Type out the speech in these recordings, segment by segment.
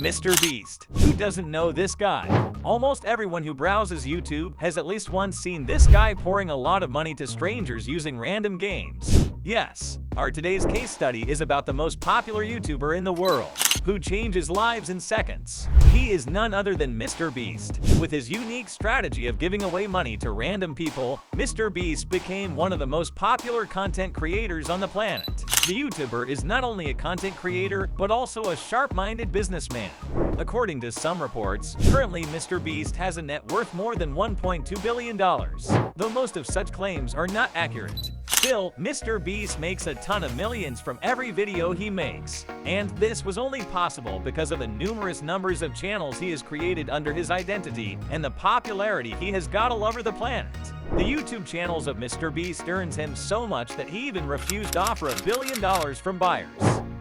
Mr. Beast. Who doesn't know this guy? Almost everyone who browses YouTube has at least once seen this guy pouring a lot of money to strangers using random games. Yes, our today's case study is about the most popular YouTuber in the world, who changes lives in seconds. He is none other than Mr. Beast. With his unique strategy of giving away money to random people, Mr. Beast became one of the most popular content creators on the planet. The YouTuber is not only a content creator, but also a sharp-minded businessman. According to some reports, currently Mr. Beast has a net worth more than $1.2 billion, though most of such claims are not accurate. Still, Mr. Beast makes a ton of millions from every video he makes, and this was only possible because of the numerous numbers of channels he has created under his identity and the popularity he has got all over the planet. The YouTube channels of Mr. Beast earns him so much that he even refused to offer $1 billion from buyers.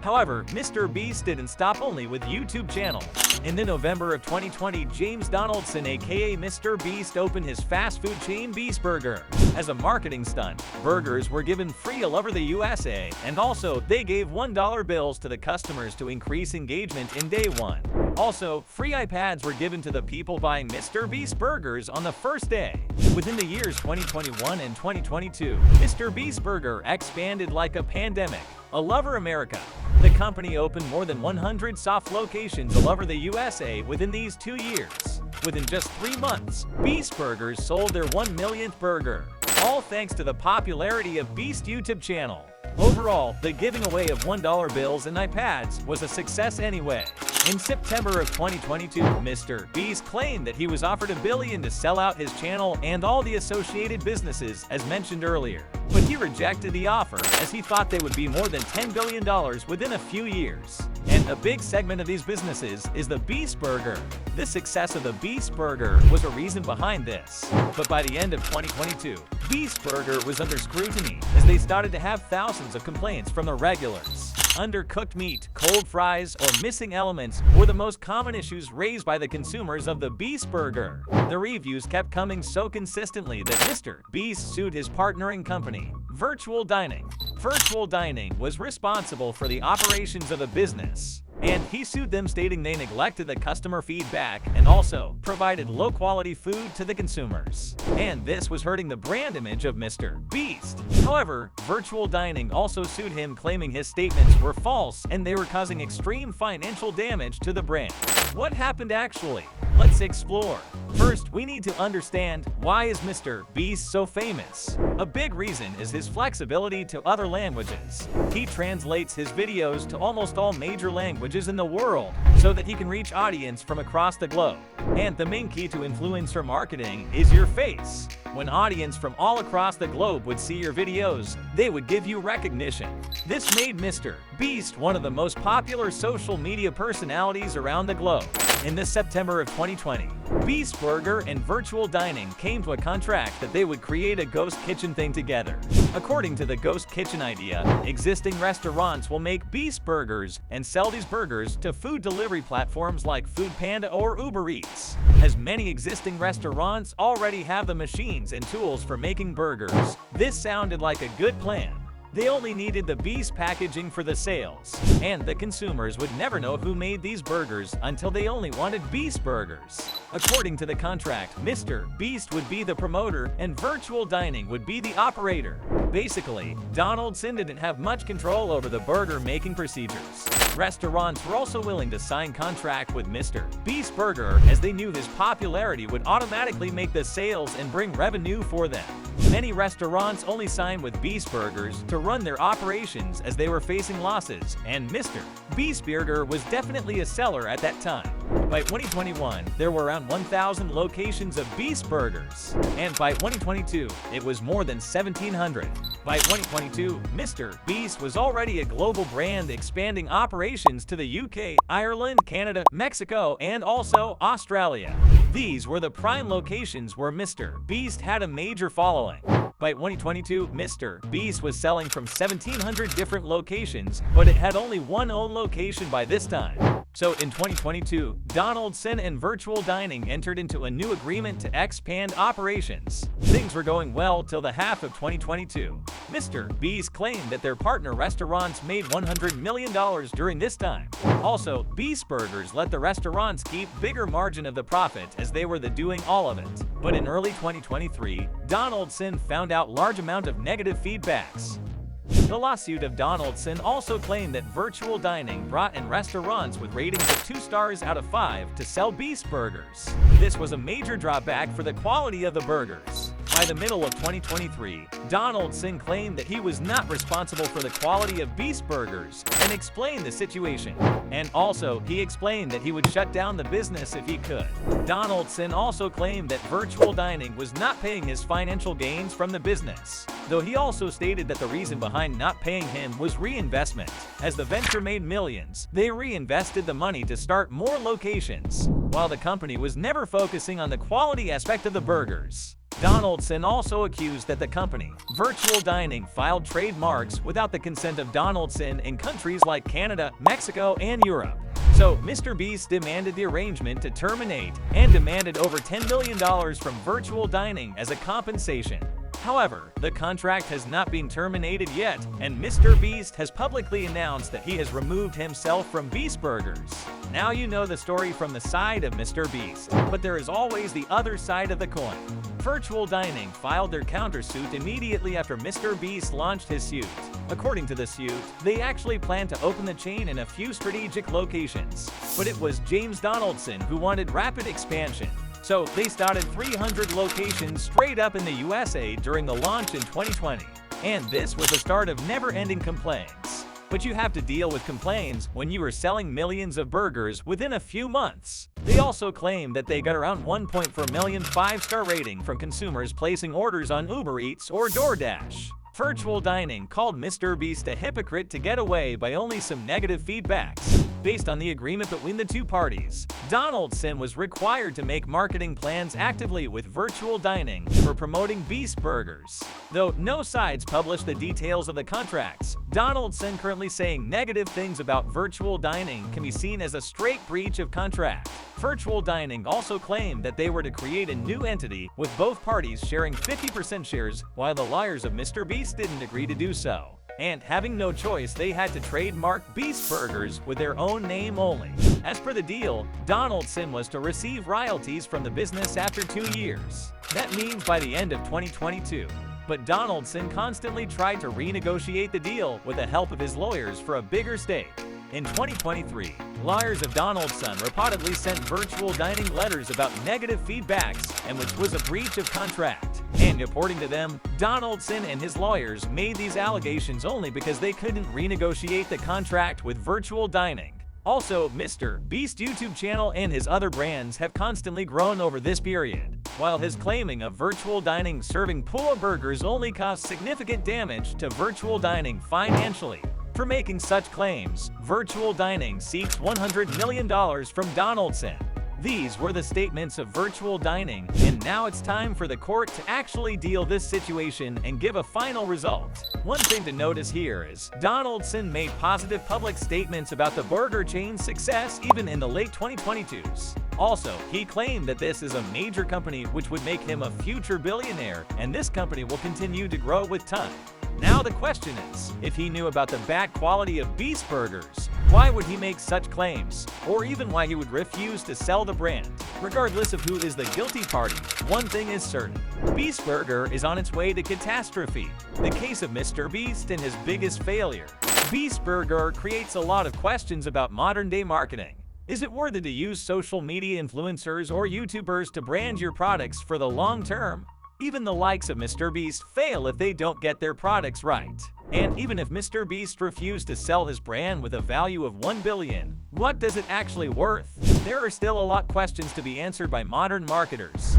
However, Mr. Beast didn't stop only with YouTube channels. In the November of 2020, James Donaldson aka Mr. Beast opened his fast food chain Beast Burger. As a marketing stunt, burgers were given free all over the USA, and also they gave $1 bills to the customers to increase engagement in day one. Also, free iPads were given to the people buying Mr. Beast burgers on the first day. Within the years 2021 and 2022, Mr. Beast Burger expanded like a pandemic. All over America. The company opened more than 100 soft locations all over the USA within these 2 years. Within just 3 months, Beast Burgers sold their 1 millionth burger, all thanks to the popularity of Beast YouTube channel. Overall, the giving away of $1 bills and iPads was a success anyway. In September of 2022, Mr. Beast claimed that he was offered $1 billion to sell out his channel and all the associated businesses as mentioned earlier. But he rejected the offer as he thought they would be more than $10 billion within a few years. And a big segment of these businesses is the Beast Burger. The success of the Beast Burger was a reason behind this. But by the end of 2022, Beast Burger was under scrutiny as they started to have thousands of complaints from the regulars. Undercooked meat, cold fries, or missing elements were the most common issues raised by the consumers of the Beast Burger. The reviews kept coming so consistently that Mr. Beast sued his partnering company, Virtual Dining. Virtual Dining was responsible for the operations of the business, and he sued them stating they neglected the customer feedback and also provided low-quality food to the consumers. And this was hurting the brand image of Mr. Beast. However, Virtual Dining also sued him claiming his statements were false and they were causing extreme financial damage to the brand. What happened actually? Let's explore. First, we need to understand why is Mr. Beast so famous. A big reason is his flexibility to other languages. He translates his videos to almost all major languages in the world so that he can reach audience from across the globe. And the main key to influencer marketing is your face. When audience from all across the globe would see your videos, they would give you recognition. This made Mr. Beast one of the most popular social media personalities around the globe. In this September of 2020, Beast Burger and Virtual Dining came to a contract that they would create a ghost kitchen thing together. According to the ghost kitchen idea, existing restaurants will make Beast Burgers and sell these burgers to food delivery platforms like Foodpanda or Uber Eats. As many existing restaurants already have the machines and tools for making burgers, this sounded like a good plan. They only needed the Beast packaging for the sales, and the consumers would never know who made these burgers until they only wanted Beast Burgers. According to the contract, Mr. Beast would be the promoter and Virtual Dining would be the operator. Basically, Donaldson didn't have much control over the burger making procedures. Restaurants were also willing to sign contract with Mr. Beast Burger as they knew his popularity would automatically make the sales and bring revenue for them. Many restaurants only signed with Beast Burgers to run their operations as they were facing losses, and Mr. Beast Burger was definitely a seller at that time. By 2021, there were around 1,000 locations of Beast Burgers, and by 2022, it was more than 1,700. By 2022, Mr. Beast was already a global brand expanding operations to the UK, Ireland, Canada, Mexico, and also Australia. These were the prime locations where Mr. Beast had a major following. By 2022, Mr. Beast was selling from 1,700 different locations, but it had only one own location by this time. So in 2022, Donaldson and Virtual Dining entered into a new agreement to expand operations. Things were going well till the half of 2022. Mr. Beast claimed that their partner restaurants made $100 million during this time. Also, Beast Burgers let the restaurants keep bigger margin of the profit as they were doing all of it. But in early 2023, Donaldson found out large amount of negative feedbacks. The lawsuit of Donaldson also claimed that virtual dining brought in restaurants with ratings of 2 stars out of 5 to sell Beast Burgers. This was a major drawback for the quality of the burgers. By the middle of 2023, Donaldson claimed that he was not responsible for the quality of Beast Burgers and explained the situation. And also, he explained that he would shut down the business if he could. Donaldson also claimed that virtual dining was not paying his financial gains from the business, though he also stated that the reason behind not paying him was reinvestment. As the venture made millions, they reinvested the money to start more locations, while the company was never focusing on the quality aspect of the burgers. Donaldson also accused that the company, Virtual Dining, filed trademarks without the consent of Donaldson in countries like Canada, Mexico, and Europe. So, Mr. Beast demanded the arrangement to terminate and demanded over $10 million from Virtual Dining as a compensation. However, the contract has not been terminated yet, and Mr. Beast has publicly announced that he has removed himself from Beast Burgers. Now you know the story from the side of Mr. Beast, but there is always the other side of the coin. Virtual Dining filed their countersuit immediately after Mr. Beast launched his suit. According to the suit, they actually plan to open the chain in a few strategic locations, but it was James Donaldson who wanted rapid expansion. So they started 300 locations straight up in the USA during the launch in 2020. And this was the start of never-ending complaints. But you have to deal with complaints when you are selling millions of burgers within a few months. They also claim that they got around 1.4 million 5-star rating from consumers placing orders on Uber Eats or DoorDash. Virtual Dining called Mr. Beast a hypocrite to get away by only some negative feedbacks. Based on the agreement between the two parties, Donaldson was required to make marketing plans actively with Virtual Dining for promoting Beast Burgers. Though no sides published the details of the contracts, Donaldson currently saying negative things about Virtual Dining can be seen as a straight breach of contract. Virtual Dining also claimed that they were to create a new entity with both parties sharing 50% shares, while the lawyers of Mr. Beast didn't agree to do so. And having no choice, they had to trademark Beast Burgers with their own name only. As per the deal, Donaldson was to receive royalties from the business after 2 years. That means by the end of 2022. But Donaldson constantly tried to renegotiate the deal with the help of his lawyers for a bigger stake. In 2023, lawyers of Donaldson reportedly sent Virtual Dining letters about negative feedbacks and which was a breach of contract. And according to them, Donaldson and his lawyers made these allegations only because they couldn't renegotiate the contract with Virtual Dining. Also, Mr. Beast YouTube channel and his other brands have constantly grown over this period, while his claiming of Virtual Dining serving pool of burgers only caused significant damage to Virtual Dining financially. For making such claims, Virtual Dining seeks $100 million from Donaldson. These were the statements of Virtual Dining, and now it's time for the court to actually deal this situation and give a final result. One thing to notice here is Donaldson made positive public statements about the burger chain's success even in the late 2022s. Also, he claimed that this is a major company which would make him a future billionaire, and this company will continue to grow with time. Now the question is, if he knew about the bad quality of Beast Burgers, why would he make such claims? Or even why he would refuse to sell the brand? Regardless of who is the guilty party, one thing is certain. Beast Burger is on its way to catastrophe. The case of Mr. Beast and his biggest failure. Beast Burger creates a lot of questions about modern-day marketing. Is it worth it to use social media influencers or YouTubers to brand your products for the long term? Even the likes of Mr. Beast fail if they don't get their products right. And even if Mr. Beast refused to sell his brand with a value of $1 billion, what does it actually worth? There are still a lot of questions to be answered by modern marketers.